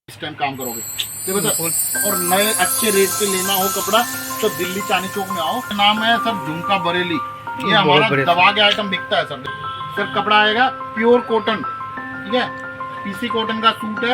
इस टाइम काम करोगे। देखो सर, और नए अच्छे रेट पे लेना हो कपड़ा तो दिल्ली चांदनी चौक में आओ। नाम है सर झुमका बरेली, ये हमारा दबा के आइटम बिकता है सर। सर कपड़ा आएगा प्योर कॉटन, ठीक है, पीसी कॉटन का सूट है।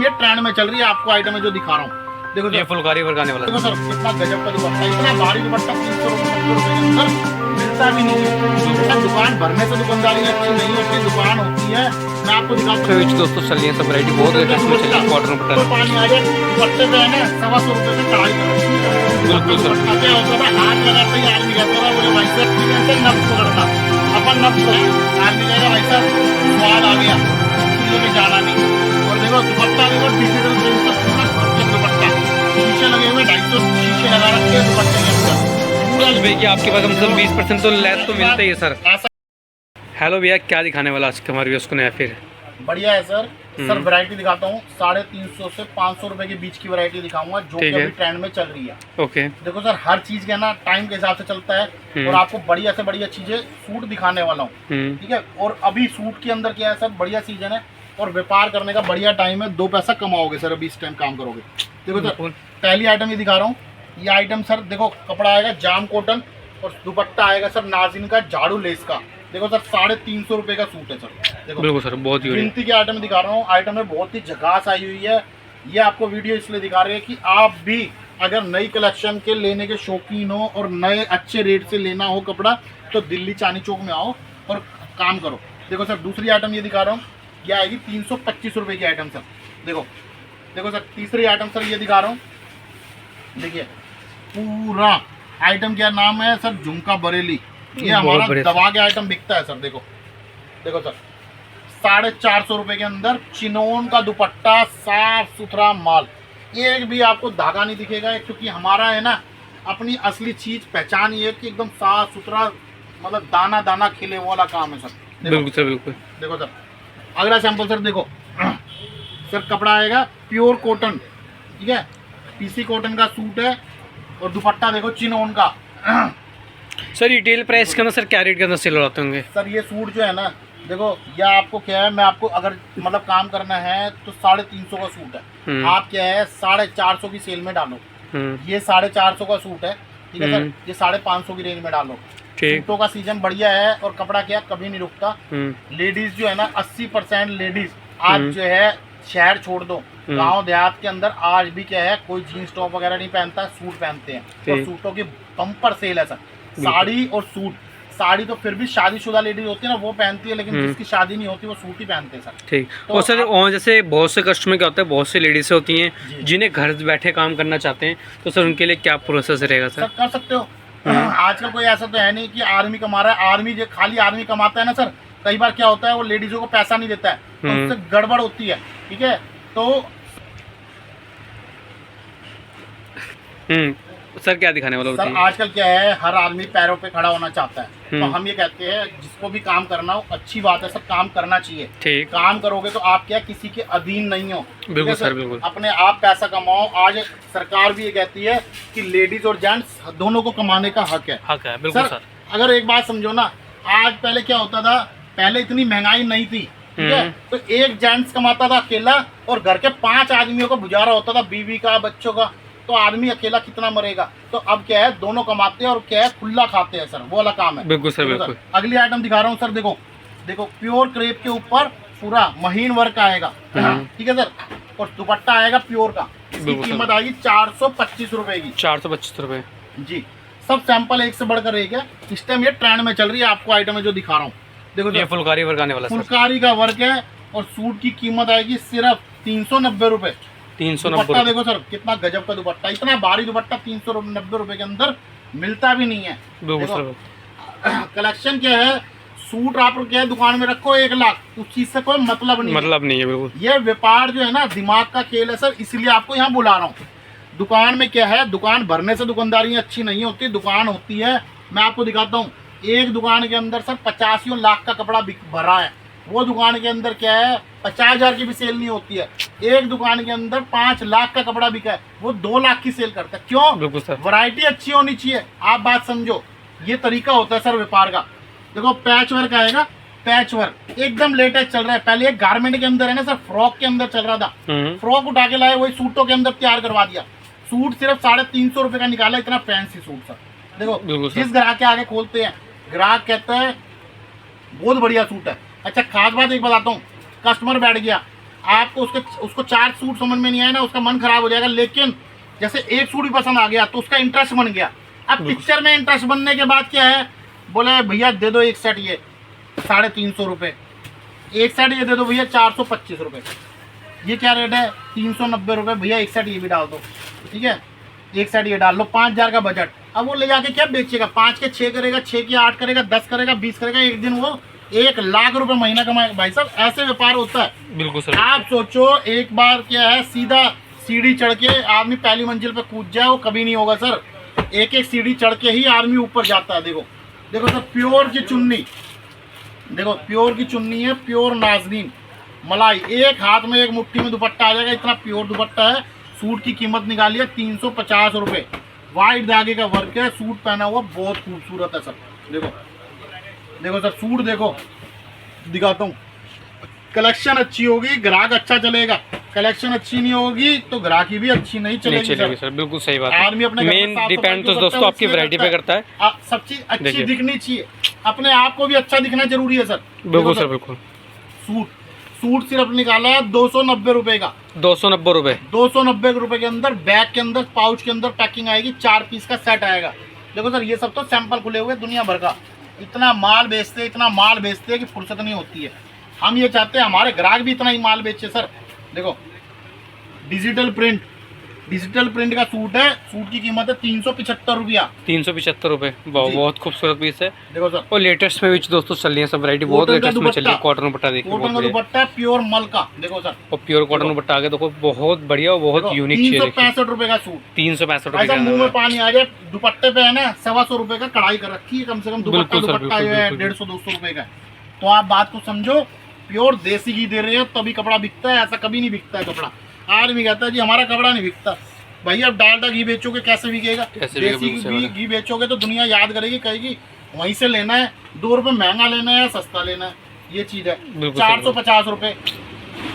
ये ट्रेंड में चल रही है, आपको आइटम है जो दिखा रहा हूँ। देखो ये फुलकारी वर्गाने वाला। देखो सर कितना गजब का दुपट्टा, इतना भारी दुपट्टा 300 रुपए के अंदर मिलता भी नहीं है। दुकान भरने से दुकानदारी अच्छी नहीं होती, दुकान होती है। मैं आपको दिखाता हूँ दोस्तों चल रही है सब वैरायटी बहुत इसमें चल रही है। कॉटन तो पानी आ जाए दुपट्टे पे है ना 125 रुपए से कढ़ाई बिल्कुल सर। क्या होता था, हाथ लगाते ही आदमी कहता था बोले भाई साहब नब्ज पकड़ता अपन नब्ज आदमी कहेगा भाई साहब स्वाद आ गया, लेके जाना नहीं। और देखो दुपट्टा देखो डिजिटल प्रिंट दुपट्टा, शीशे लगे हुए 250 शीशे लगा रखे हैं दुपट्टे के अंदर। भैया आपके पास मतलब 20% तो लेस तो मिलता ही है सर। हेलो भैया, क्या दिखाने वाला आज के हमारे व्यूअर्स को नया फिर? बढ़िया है सर। सर वैरायटी दिखाता हूँ, 350 से 500 रुपए के बीच की वैरायटी दिखाऊंगा जो कि अभी ट्रेंड में चल रही है। ओके देखो सर, हर चीज का ना टाइम के हिसाब से चलता है और आपको बढ़िया से बढ़िया चीजें सूट दिखाने वाला हूँ, ठीक है। और अभी सूट के अंदर क्या है सर, बढ़िया सीजन है और व्यापार करने का बढ़िया टाइम है, 2 पैसा कमाओगे सर अभी इस टाइम काम करोगे। देखो सर पहली आइटम ये दिखा रहा हूँ। ये आइटम सर देखो कपड़ा आएगा जाम कॉटन और दुपट्टा आएगा सर नाजिन का झाड़ू लेस का। देखो सर 350 रुपए का सूट है सर। देखो बिल्कुल सर, बहुत ही गिनती के आइटम दिखा रहा हूँ। आइटम में बहुत ही झकास आई हुई है। ये आपको वीडियो इसलिए दिखा रहे हैं कि आप भी अगर नई कलेक्शन के लेने के शौकीन हो और नए अच्छे रेट से लेना हो कपड़ा तो दिल्ली चांदनी चौक में आओ और काम करो। देखो सर दूसरी आइटम ये दिखा रहा हूँ, ये आएगी 325 रुपए की आइटम सर। देखो देखो सर तीसरी आइटम सर ये दिखा रहा हूँ। देखिए पूरा आइटम क्या नाम है सर, झुमका बरेली, ये हमारा दबा के आइटम बिकता है सर। देखो देखो सर 450 रुपए के अंदर चिनोन का दुपट्टा, साफ सुथरा माल, एक भी आपको धागा नहीं दिखेगा क्योंकि हमारा है ना अपनी असली चीज पहचान ये है कि एकदम साफ सुथरा, मतलब दाना दाना खिले वाला काम है सर। बिल्कुल सर बिल्कुल। देखो सर अगला सैंपल सर, देखो सर कपड़ा आएगा प्योर कॉटन, ठीक है, पीसी कॉटन का सूट है और दुपट्टा देखो चिनोन का। सर रिटेल प्राइस के अंदर सर क्या रेट के अंदर सेल होते होंगे? सर ये सूट जो है ना, देखो यह आपको क्या है, मैं आपको अगर मतलब काम करना है तो 350 का सूट है, आप क्या है 450 की सेल में डालो। ये 450 का सूट है, ठीक है सर, ये 550 की रेंज में डालो। सूटों का सीजन बढ़िया है और कपड़ा क्या कभी नहीं रुकता। लेडीज जो है ना 80% लेडीज आज जो है शहर छोड़ दो, गांव देहात के अंदर आज भी क्या है कोई जीन्स टॉप वगैरह नहीं पहनता, सूट पहनते हैं। और सूटों की बम्पर सेल है सर। साड़ी और सूट, साड़ी तो फिर भी शादीशुदा लेडीज होती है ना वो पहनती है, लेकिन जिसकी शादी नहीं होती वो सूट ही पहनते हैं सर। ठीक। तो और सर और जैसे बहुत से कस्टमर क्या होता है, बहुत सी लेडीज होती हैं जिन्हें घर बैठे काम करना चाहते हैं, तो सर उनके लिए क्या प्रोसेस रहेगा सर? कर सकते हो। आजकल कोई ऐसा तो है नहीं कि आर्मी कमा रहा है, आर्मी जो खाली आर्मी कमाता है ना सर, कई बार क्या होता है वो लेडीजों को पैसा नहीं देता है तो उससे गड़बड़ होती है, ठीक है। तो सर क्या दिखाने वाला सर आजकल क्या है हर आदमी पैरों पे खड़ा होना चाहता है, तो हम ये कहते हैं जिसको भी काम करना हो अच्छी बात है, सब काम करना चाहिए। ठीक। काम करोगे तो आप क्या किसी के अधीन नहीं हो। बिल्कुल सर बिल्कुल। अपने आप पैसा कमाओ। आज सरकार भी ये कहती है कि लेडीज और जेंट्स दोनों को कमाने का हक है। बिल्कुल सर। अगर एक बात समझो ना, आज पहले क्या होता था, पहले इतनी महंगाई नहीं थी, ठीक है, तो एक जेंट्स कमाता था अकेला और घर के 5 आदमियों का गुजारा होता था, बीवी का बच्चों का, तो आदमी अकेला कितना मरेगा। तो अब क्या है दोनों कमाते हैं और क्या है खुला खाते हैं सर, वो वाला काम है। बिल्कुल सर बिल्कुल। अगली आइटम दिखा रहा हूँ सर। देखो देखो प्योर क्रेप के ऊपर पूरा महीन वर्क आएगा, ठीक है सर, और दुपट्टा आएगा प्योर का। इसकी कीमत आएगी 425 रुपए की। 425 रुपए जी। सब सैंपल एक से बढ़कर एक है, इस टाइम ये ट्रेंड में चल रही है। आपको आइटम है जो दिखा रहा हूँ, देखो ये फुलकारी वर्क आने वाला, फुलकारी का वर्क है और सूट की कीमत आएगी सिर्फ 390 रुपए। 390। देखो सर कितना गजब का दुपट्टा, इतना भारी दुपट्टा 390 रुपए के अंदर मिलता भी नहीं है। कलेक्शन क्या है, सूट आप क्या है दुकान में रखो 1 लाख, उस चीज से कोई मतलब नहीं है। बिल्कुल। ये व्यापार जो है ना दिमाग का खेल है सर, इसलिए आपको यहाँ बुला रहा हूँ। दुकान में क्या है, दुकान भरने से दुकानदारी अच्छी नहीं होती, दुकान होती है, मैं आपको दिखाता हूँ। एक दुकान के अंदर सर 85 लाख का कपड़ा भरा है, वो दुकान के अंदर क्या है 50,000 की भी सेल नहीं होती है। एक दुकान के अंदर 5 लाख का कपड़ा बिका है, वो 2 लाख की सेल करता है। क्यों? बिल्कुल सर, वैरायटी अच्छी होनी चाहिए। आप बात समझो, ये तरीका होता है सर व्यापार का। देखो पैच वर्क आएगा, पैच वर्क एकदम लेटेस्ट चल रहा है। पहले एक गारमेंट के अंदर है ना सर, फ्रॉक के अंदर चल रहा था, फ्रॉक उठा के लाए, वही सूटों के अंदर तैयार करवा दिया। सूट सिर्फ 350 रुपए का निकाला, इतना फैंसी सूट सर। देखो जिस ग्राहक के आगे खोलते हैं, ग्राहक कहता है बहुत बढ़िया सूट है। अच्छा खास बात एक बताता हूँ, कस्टमर बैठ गया, आपको उसको 4 सूट समझ में नहीं आया ना, उसका मन खराब हो जाएगा। लेकिन जैसे एक सूट भी पसंद आ गया तो उसका इंटरेस्ट बन गया। अब पिक्चर में इंटरेस्ट बनने के बाद क्या है, बोले भैया दे दो एक सेट ये 350 रुपये, एक सेट ये दे दो भैया 425 रुपये। ये क्या रेट है, 390 रुपये भैया, एक सेट ये भी डाल दो, ठीक है, एक सेट ये डाल लो, 5000 का बजट। अब वो ले जाके क्या बेचेगा, 5 के 6 करेगा, 6 के 8 करेगा, 10 करेगा, 20 करेगा, एक दिन वो 1 लाख रुपए महीना कमाएगा। भाई साहब ऐसे व्यापार होता है। बिल्कुल सर। आप सोचो एक बार क्या है, सीधा सीढ़ी चढ़ के आदमी पहली मंजिल पे कूद जाए, वो कभी नहीं होगा सर। एक एक सीढ़ी चढ़ के ही आदमी ऊपर जाता है। देखो देखो सर, प्योर की चुन्नी, देखो प्योर की चुन्नी है, प्योर नाजनीन मलाई, एक हाथ में एक मुट्ठी में दुपट्टा आ जाएगा, इतना प्योर दुपट्टा है। सूट की कीमत निकाली है 350 रुपये, वाइट धागे का वर्क है, सूट पहना हुआ बहुत खूबसूरत है सर। देखो देखो सर, सूट देखो, दिखाता हूँ। कलेक्शन अच्छी होगी ग्राहक अच्छा चलेगा, कलेक्शन अच्छी नहीं होगी तो ग्राहकी भी अच्छी नहीं चलेगी सर। बिल्कुल सही बात है। आदमी अपने मेन डिपेंड तो दोस्तों आपकी वैरायटी पे करता है। सब चीज अच्छी दिखनी चाहिए, अपने आप को भी अच्छा दिखना जरूरी है सर। बिल्कुल सर, बिल्कुल। सूट सिर्फ निकाला है 290 रुपए का, 290 रुपए, 290 रुपए के अंदर बैग के अंदर पाउच के अंदर पैकिंग आएगी, 4 पीस का सेट आएगा। देखो सर ये सब तो सैंपल खुले हुए दुनिया भर का, इतना माल बेचते, इतना माल बेचते हैं कि फुर्सत नहीं होती है। हम ये चाहते हैं हमारे ग्राहक भी इतना ही माल बेचे सर। देखो डिजिटल प्रिंट का सूट है, सूट की कीमत है 375 रुपया, 375 रुपये। बहुत खूबसूरत पीस है। देखो सर, और लेटेस्ट में भी दोस्तों चल रही है सब वैरायटी, बहुत लेटेस्ट में चल रही है। कॉटन दुपट्टा देखिए, कॉटन का दुपट्टा प्योर मल का, देखो सर, और प्योर कॉटन दुपट्टा आगे देखो, बहुत बढ़िया और बहुत यूनिक चीज है। 365 रुपए का सूट, 365 रुपए। मुंह में पानी आ जाए, दुपट्टे पे है ना 125 रुपए का कढ़ाई कर रखी है, कम से कम दुपट्टा जो है 150-200 रुपए का। तो आप बात को समझो, प्योर देसी घी दे रहे हो तभी कपड़ा बिकता है, ऐसा कभी नहीं बिकता है कपड़ा। आदमी कहता है जी हमारा कपड़ा नहीं बिकता, भाई अब डालडा घी बेचोगे कैसे बिकेगा, देसी घी बेचोगे तो दुनिया याद करेगी, कहेगी वहीं से लेना है, 2 रुपए महंगा लेना है या सस्ता लेना है, ये चीज है। 450 रुपए।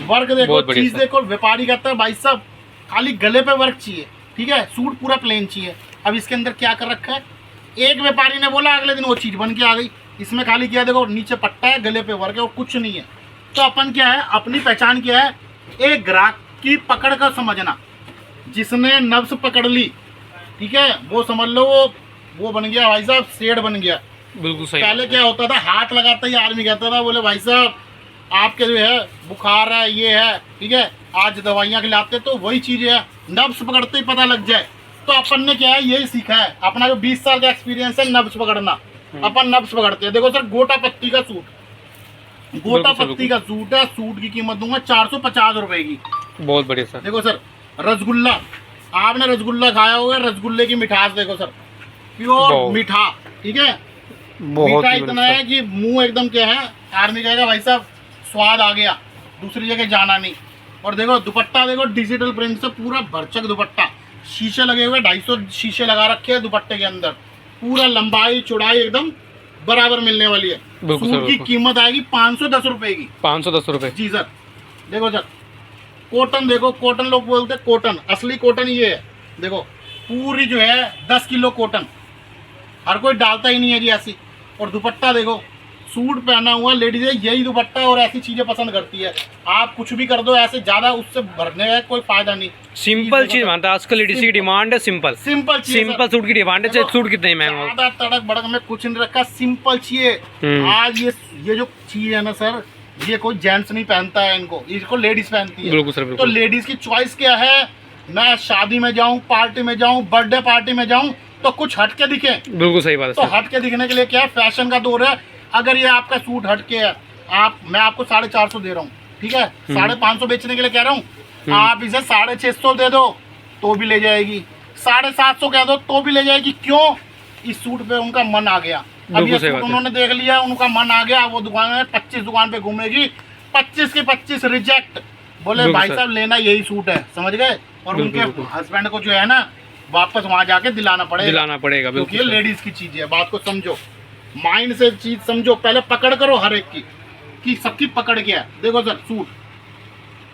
वर्क देखो, चीज देखो, व्यापारी कहता है भाई साहब खाली गले पे वर्क चाहिए, ठीक है, सूट पूरा प्लेन चाहिए। अब इसके अंदर क्या कर रखा है, एक व्यापारी ने बोला अगले दिन वो चीज बन के आ गई। इसमें खाली क्या देखो, नीचे पट्टा है, गले पे वर्क है और कुछ नहीं है। तो अपन क्या है, अपनी पहचान क्या है, एक ग्राहक की पकड़ का समझना, जिसने नब्ज पकड़ ली, ठीक है, वो समझ लो वो बन गया भाई साहब, शेड बन गया। बिल्कुल सही। पहले क्या होता था, हाथ लगाता ही आदमी कहता था, बोले भाई साहब आपके जो है बुखार है, ये है, ठीक है, आज दवाइयाँ खिलाते, तो वही चीज है, नब्ज पकड़ते ही पता लग जाए। तो अपन ने क्या है, यही सीखा है, अपना जो 20 साल का एक्सपीरियंस है नब्ज पकड़ना, अपन नब्ज पकड़ते हैं। देखो सर, गोटा पत्ती का सूट, गोटा पत्ती का सूट है, सूट की कीमत दूंगा 450 रुपए की, बहुत बढ़िया सर। देखो सर, रसगुल्ला, आपने रसगुल्ला खाया होगा, रसगुल्ले की मिठास देखो सर, प्योर मीठा, ठीक है, मीठा इतना है कि मुंह एकदम क्या है, आदमी कहेगा भाई साहब स्वाद आ गया, दूसरी जगह जाना नहीं। और देखो दुपट्टा, देखो डिजिटल प्रिंट से पूरा भरचक दुपट्टा, शीशे लगे हुए, 250 शीशे लगा रखे हैं दुपट्टे के अंदर, पूरा लंबाई चौड़ाई एकदम बराबर मिलने वाली है। सूट की कीमत आएगी 510 रुपए की, 510 रुपए जी सर। देखो सर, कॉटन देखो, कॉटन लोग बोलते हैं कॉटन, असली कॉटन ये है, देखो पूरी जो है 10 किलो कॉटन, हर कोई डालता ही नहीं है जी ऐसी। और दुपट्टा देखो, सूट पहना हुआ लेडीज है, यही दुपट्टा और ऐसी चीजें पसंद करती है। आप कुछ भी कर दो ऐसे, ज्यादा उससे भरने का कोई फायदा नहीं। सिंपल चीज मानता है आजकल लेडीज की डिमांड है, सिंपल सिंपल सूट की डिमांड है, चाहे सूट कितने महंगा हो। ज्यादा तड़क भड़क में कुछ नहीं रखा, सिंपल चाहिए। आज ये जो चीज है ना सर, ये कोई जेंट्स नहीं पहनता है, इसको लेडीज पहनती है। बिल्कुल सर, बिल्कुल। तो लेडीज की चॉइस क्या है, मैं शादी में जाऊं, पार्टी में जाऊं, बर्थडे पार्टी में जाऊं तो कुछ हटके दिखे। बिल्कुल सही बात है। तो हटके दिखने के लिए क्या है, फैशन का दौर है। अगर ये आपका सूट हटके है, मैं आपको 450 दे रहा हूँ, ठीक है, 550 बेचने के लिए कह रहा हूँ, आप इसे 650 दे दो तो भी ले जाएगी, 750 कह दो तो भी ले जाएगी। क्यों, इस सूट पे उनका मन आ गया, अब ये सूट उन्होंने देख लिया, उनका मन आ गया, वो दुकान में 25 दुकान पे घूमेगी, 25 के 25 रिजेक्ट, बोले भाई साहब लेना यही सूट है, समझ गए। और उनके हस्बैंड को जो है ना वापस वहां जाके दिलाना पड़ेगा, क्योंकि ये लेडीज की चीज है। बात को समझो, माइंड से चीज समझो, पहले पकड़ करो हर एक की। सबकी पकड़ के है। देखो सर सूट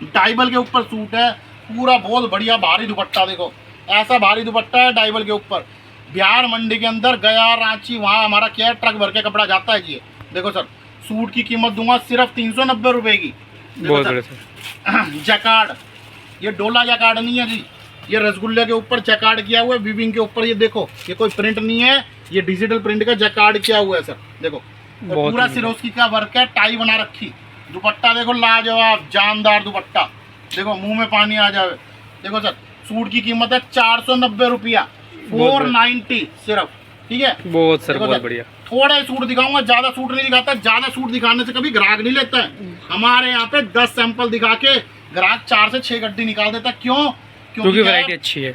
डाइबल के ऊपर सूट है, पूरा बहुत बढ़िया भारी दुपट्टा, देखो ऐसा भारी दुपट्टा है डाइबल के ऊपर। बिहार मंडी के अंदर गया, रांची, वहाँ हमारा क्या है ट्रक भर के कपड़ा जाता है जी। देखो सर सूट की कीमत दूंगा सिर्फ 390 रुपए की। जैकार्ड, ये डोला जैकार्ड नहीं है जी, ये रसगुल्ले के ऊपर जैकार्ड किया हुआ है, वीविंग के ऊपर। ये देखो ये कोई प्रिंट नहीं है, ये डिजिटल प्रिंट का जैकार्ड किया हुआ है सर। देखो पूरा सिरोस्की का वर्क है, टाई बना रखी। दुपट्टा देखो लाजवाब जानदार दुपट्टा, देखो मुंह में पानी आ जाए। देखो सर सूट की कीमत है 490 रुपया, 490 सिर्फ, ठीक है। बहुत सर बहुत बढ़िया। थोड़े सूट दिखाऊंगा, ज्यादा सूट नहीं दिखाता। ज्यादा सूट दिखाने से कभी ग्राहक नहीं लेता है। हमारे यहाँ पे 10 सैंपल दिखा के ग्राहक 4 से 6 गड्डी निकाल देता है। क्यों? क्योंकि वैरायटी अच्छी है।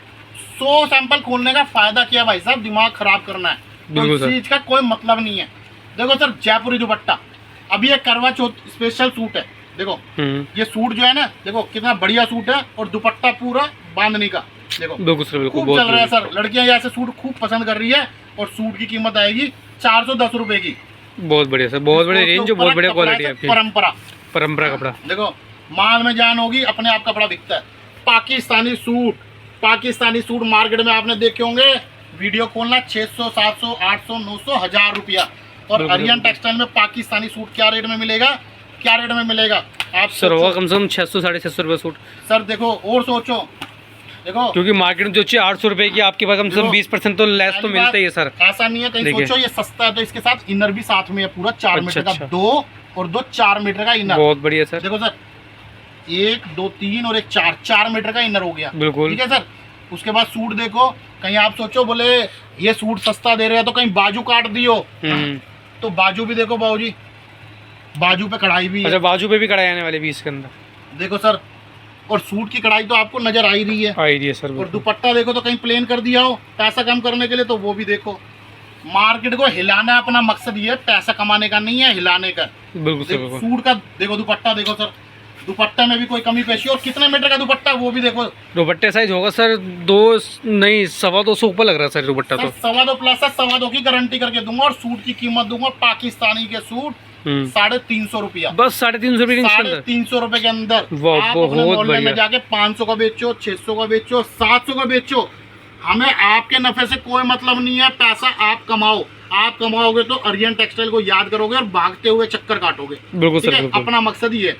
100 सैंपल खोलने का फायदा क्या भाई साहब, दिमाग खराब करना है, तो इस चीज का कोई मतलब नहीं है। देखो सर जयपुरी दुपट्टा, अभी ये करवा चौथ स्पेशल सूट है। देखो ये सूट जो है ना, देखो कितना बढ़िया सूट है, और दुपट्टा पूरा बांधनी का। देखो बिल्कुल खूब चल रहा है सर, लड़कियां यहाँ से सूट खूब पसंद कर रही है। और सूट की कीमत आएगी 410 रुपए की। बहुत बढ़िया सर, बहुत बढ़िया रेंज, बहुत बढ़िया क्वालिटी है। परंपरा कपड़ा, देखो माल में जान होगी, अपने आप कपड़ा बिकता है। पाकिस्तानी सूट मार्केट में आपने देखे होंगे, वीडियो खोलना 600, 700, 800, 900, 1000 रुपया। और आर्यन टेक्सटाइल में पाकिस्तानी सूट क्या रेट में मिलेगा, क्या रेट में मिलेगा आप सर? होगा कम से कम 600, 650 रुपये सूट सर। देखो और सोचो, देखो क्योंकि मार्केट में जो चाहिए 800 रुपये की, आपके पास कम से कम 20% तो लेस तो मिलता ही है सर। ऐसा नहीं है, कहीं सोचो ये सस्ता है तो इसके साथ इनर भी साथ में है, पूरा 4 मीटर का, 2 और 2 4 मीटर का इनर। बहुत बढ़िया सर। देखो सर 1 2 3 और 1 4 मीटर का इनर हो गया, बिल्कुल ठीक है सर। उसके बाद सूट देखो, कहीं आप सोचो बोले ये सूट सस्ता दे रहे हैं तो कहीं बाजू काट दियो, तो बाजू भी देखो बाबूजी, बाजू पे कढ़ाई भी है। अच्छा बाजू पे भी कढ़ाई आने वाली भी इसके अंदर, देखो सर। और सूट की कढ़ाई तो आपको नजर आ ही रही है सर। और दुपट्टा देखो तो कहीं प्लेन कर दिया हो पैसा कम करने के लिए, तो वो भी देखो। मार्केट को हिलाना अपना मकसद ये है, पैसा कमाने का नहीं है, हिलाने का। बिल्कुल सूट का देखो दुपट्टा, देखो सर दुपट्टे में भी कोई कमी पेशी। और कितने मीटर का दुपट्टा वो भी देखो। दुपट्टे साइज होगा सर 2.25 ऊपर लग रहा है सर दुपट्टा, तो 2.25 प्लस है, 2.25 की गारंटी करके दूंगा। और सूट की कीमत दूंगा पाकिस्तानी के सूट 350 रुपया, बस 350 रुपये, 350 रुपए के अंदर। आप अपने मोहल्ले में जाके 500 का बेचो, 600 का बेचो, 700 का बेचो, हमें आपके नफे से कोई मतलब नहीं है। पैसा आप कमाओ, आप कमाओगे तो आर्यन टेक्सटाइल को याद करोगे और भागते हुए चक्कर काटोगे। बिल्कुल सर, अपना मकसद ही है।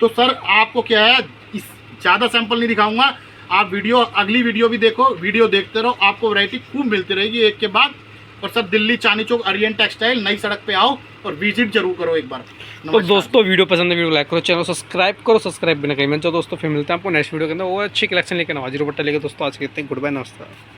तो सर आपको क्या है, इस ज्यादा सैंपल नहीं दिखाऊंगा, आप वीडियो अगली वीडियो भी देखो, वीडियो देखते रहो, आपको वैरायटी खूब मिलती रहेगी एक के बाद। और सर दिल्ली चांदनी चौक आर्यन टेक्सटाइल नई सड़क पे आओ और विजिट जरूर करो एक बार। तो दोस्तों वीडियो पसंद है वीडियो लाइक करो, चैनल सब्सक्राइब करो, सब्सक्राइब भी ना कहीं। मैं दोस्तों फिर मिलते हैं आपको नेक्स्ट वीडियो के अंदर, वो अच्छी कलेक्शन लेकर नवाजी दुपट्टा लेकर। दोस्तों आज के इतने, गुड बाय, नमस्कार।